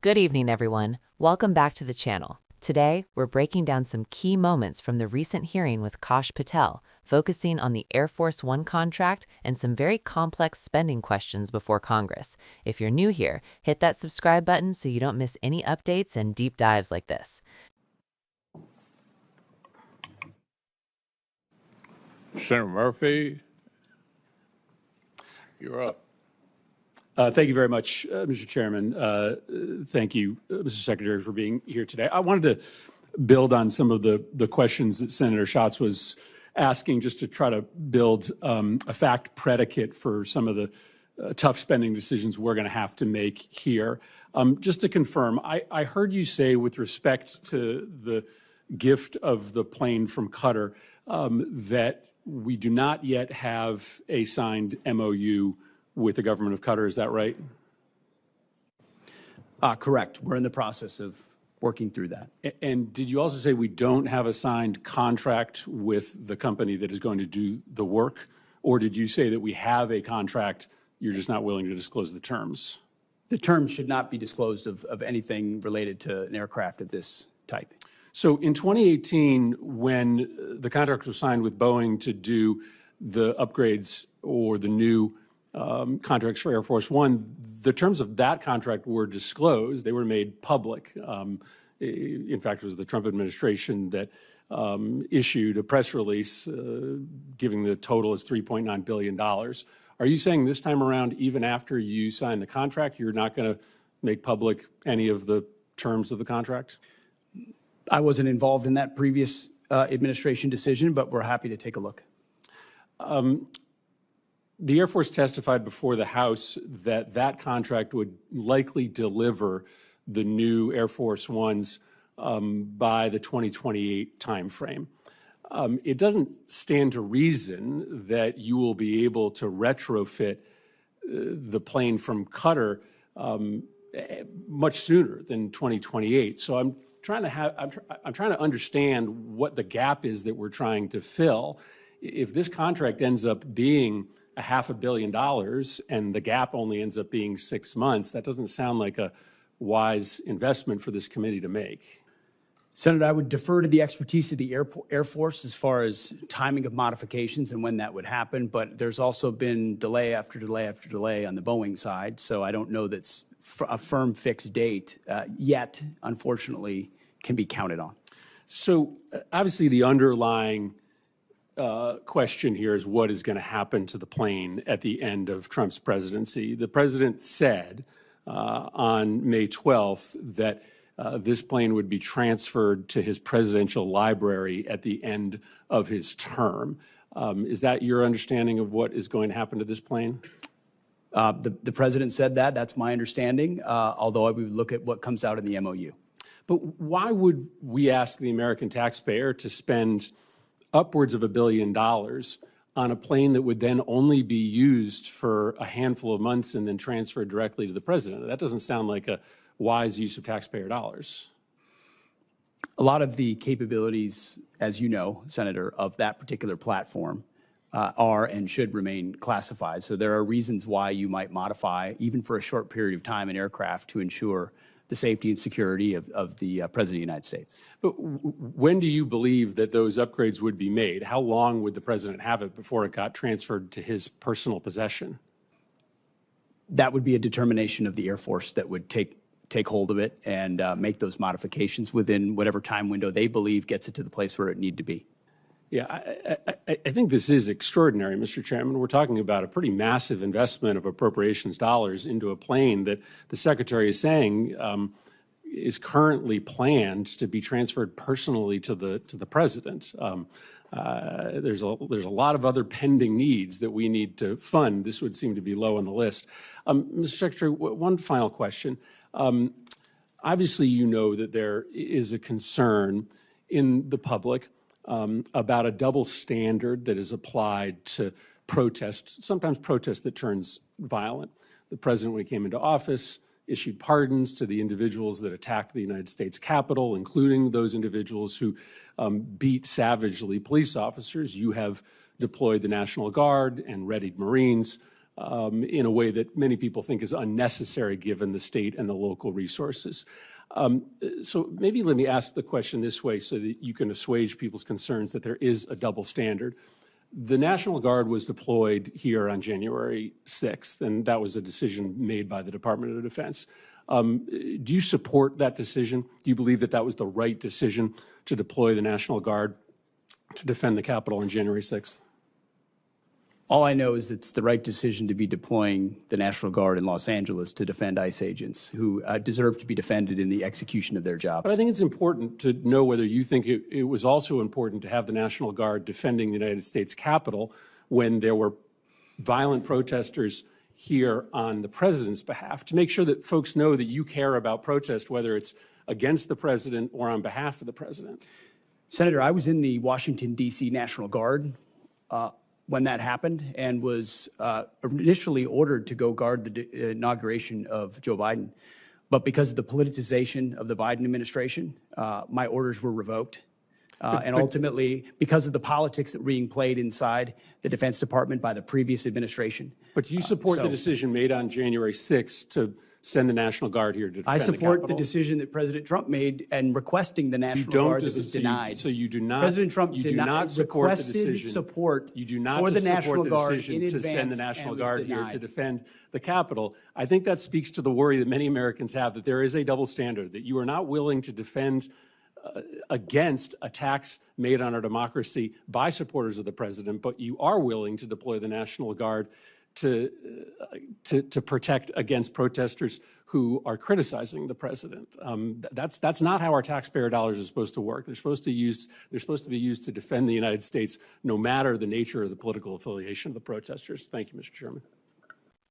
Good evening, everyone. Welcome back to the channel. Today, we're breaking down some key moments from the recent hearing with Kash Patel, focusing on the Air Force One contract and some very complex spending questions before Congress. If you're new here, hit that subscribe button so you don't miss any updates and deep dives like this. Senator Murphy, you're up. Thank you very much, Mr. Chairman. Thank you, Mr. Secretary, for being here today. I wanted to build on some of the questions that Senator Schatz was asking, just to try to build a fact predicate for some of the tough spending decisions we're going to have to make here. Just to confirm, I heard you say, with respect to the gift of the plane from Qatar, that we do not yet have a signed MOU with the government of Qatar. Is that right? Correct. We're in the process of working through that. And did you also say we don't have a signed contract with the company that is going to do the work? Or did you say that we have a contract, you're just not willing to disclose the terms? The terms should not be disclosed of anything related to an aircraft of this type. So in 2018, when the contract was signed with Boeing to do the upgrades or the new contracts for Air Force One, the terms of that contract were disclosed. They were made public. In fact, it was the Trump administration that issued a press release giving the total as $3.9 billion. Are you saying this time around, even after you sign the contract, you're not going to make public any of the terms of the contract? I wasn't involved in that previous administration decision, but we're happy to take a look. The Air Force testified before the House that that contract would likely deliver the new Air Force Ones by the 2028 timeframe. It doesn't stand to reason that you will be able to retrofit the plane from Qatar much sooner than 2028. So I'm trying to understand what the gap is that we're trying to fill. If this contract ends up being $500 million and the gap only ends up being 6 months, that doesn't sound like a wise investment for this committee to make. Senator, I would defer to the expertise of the Air Force as far as timing of modifications and when that would happen, but there's also been delay after delay after delay on the Boeing side, so I don't know that's a firm fixed date yet, unfortunately, can be counted on. So obviously the underlying question here is what is going to happen to the plane at the end of Trump's presidency. The president said on May 12th that this plane would be transferred to his presidential library at the end of his term. Is that your understanding of what is going to happen to this plane? The president said that. That's my understanding, although I would look at what comes out in the MOU. But why would we ask the American taxpayer to spend upwards of $1 billion on a plane that would then only be used for a handful of months and then transferred directly to the president? That doesn't sound like a wise use of taxpayer dollars. A lot of the capabilities, as you know, Senator, of that particular platform are and should remain classified. So there are reasons why you might modify, even for a short period of time, an aircraft to ensure the safety and security of the President of the United States. But when do you believe that those upgrades would be made? How long would the president have it before it got transferred to his personal possession? That would be a determination of the Air Force that would take hold of it and make those modifications within whatever time window they believe gets it to the place where it need to be. Yeah, I think this is extraordinary, Mr. Chairman. We're talking about a pretty massive investment of appropriations dollars into a plane that the Secretary is saying is currently planned to be transferred personally to the President. There's a lot of other pending needs that we need to fund. This would seem to be low on the list. Mr. Secretary, one final question. Obviously, you know that there is a concern in the public about a double standard that is applied to protest, sometimes protest that turns violent. The president, when he came into office, issued pardons to the individuals that attacked the United States Capitol, including those individuals who beat savagely police officers. You have deployed the National Guard and readied Marines in a way that many people think is unnecessary given the state and the local resources. So maybe let me ask the question this way so that you can assuage people's concerns that there is a double standard. The National Guard was deployed here on January 6th, and that was a decision made by the Department of Defense. Do you support that decision? Do you believe that that was the right decision to deploy the National Guard to defend the Capitol on January 6th? All I know is it's the right decision to be deploying the National Guard in Los Angeles to defend ICE agents who deserve to be defended in the execution of their jobs. But I think it's important to know whether you think it was also important to have the National Guard defending the United States Capitol when there were violent protesters here on the president's behalf, to make sure that folks know that you care about protest, whether it's against the president or on behalf of the president. Senator, I was in the Washington, D.C. National Guard when that happened and was initially ordered to go guard the inauguration of Joe Biden. But because of the politicization of the Biden administration, my orders were revoked. And ultimately, because of the politics that were being played inside the Defense Department by the previous administration. But do you support the decision made on January 6th to send the National Guard here to defend the Capitol? I support the decision that President Trump made and requesting the National Guard that was denied. So you do not. President Trump you do not support the decision. Support you do not for the support National the Guard decision in to advance send the National Guard here denied. to defend the Capitol. I think that speaks to the worry that many Americans have that there is a double standard, that you are not willing to defend against attacks made on our democracy by supporters of the president, but you are willing to deploy the National Guard to protect against protesters who are criticizing the president. That's not how our taxpayer dollars are supposed to work. They're supposed to be used to defend the United States, no matter the nature of the political affiliation of the protesters. Thank you, Mr. Chairman.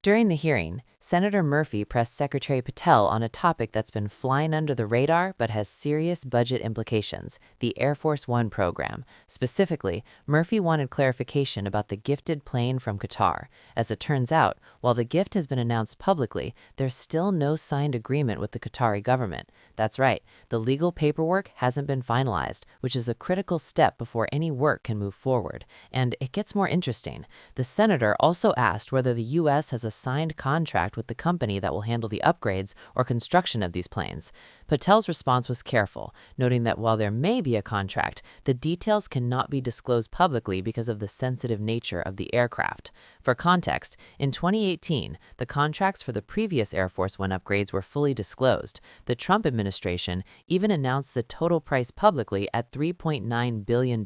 During the hearing, Senator Murphy pressed Secretary Patel on a topic that's been flying under the radar but has serious budget implications: the Air Force One program. Specifically, Murphy wanted clarification about the gifted plane from Qatar. As it turns out, while the gift has been announced publicly, there's still no signed agreement with the Qatari government. That's right, the legal paperwork hasn't been finalized, which is a critical step before any work can move forward. And it gets more interesting. The senator also asked whether the U.S. has a signed contract with the company that will handle the upgrades or construction of these planes. Patel's response was careful, noting that while there may be a contract, the details cannot be disclosed publicly because of the sensitive nature of the aircraft. For context, in 2018, the contracts for the previous Air Force One upgrades were fully disclosed. The Trump administration even announced the total price publicly at $3.9 billion.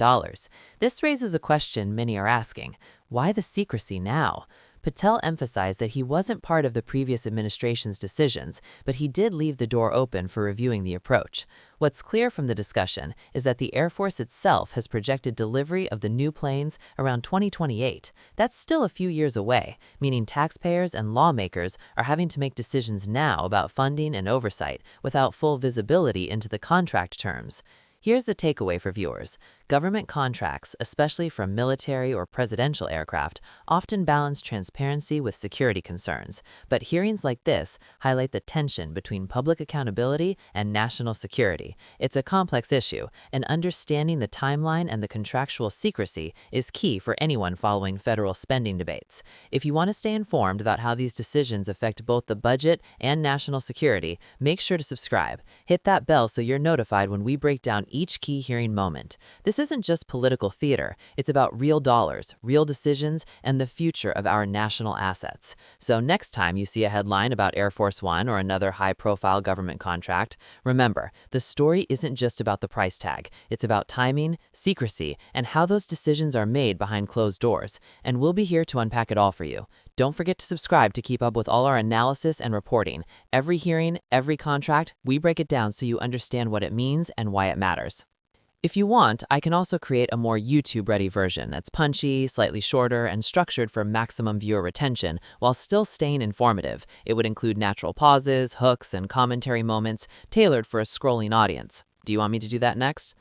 This raises a question many are asking: why the secrecy now? Patel emphasized that he wasn't part of the previous administration's decisions, but he did leave the door open for reviewing the approach. What's clear from the discussion is that the Air Force itself has projected delivery of the new planes around 2028. That's still a few years away, meaning taxpayers and lawmakers are having to make decisions now about funding and oversight without full visibility into the contract terms. Here's the takeaway for viewers. Government contracts, especially from military or presidential aircraft, often balance transparency with security concerns. But hearings like this highlight the tension between public accountability and national security. It's a complex issue, and understanding the timeline and the contractual secrecy is key for anyone following federal spending debates. If you want to stay informed about how these decisions affect both the budget and national security, make sure to subscribe. Hit that bell so you're notified when we break down each key hearing moment. This isn't just political theater. It's about real dollars, real decisions, and the future of our national assets. So next time you see a headline about Air Force One or another high-profile government contract, remember, the story isn't just about the price tag. It's about timing, secrecy, and how those decisions are made behind closed doors. And we'll be here to unpack it all for you. Don't forget to subscribe to keep up with all our analysis and reporting. Every hearing, every contract, we break it down so you understand what it means and why it matters. If you want, I can also create a more YouTube-ready version that's punchy, slightly shorter, and structured for maximum viewer retention while still staying informative. It would include natural pauses, hooks, and commentary moments tailored for a scrolling audience. Do you want me to do that next?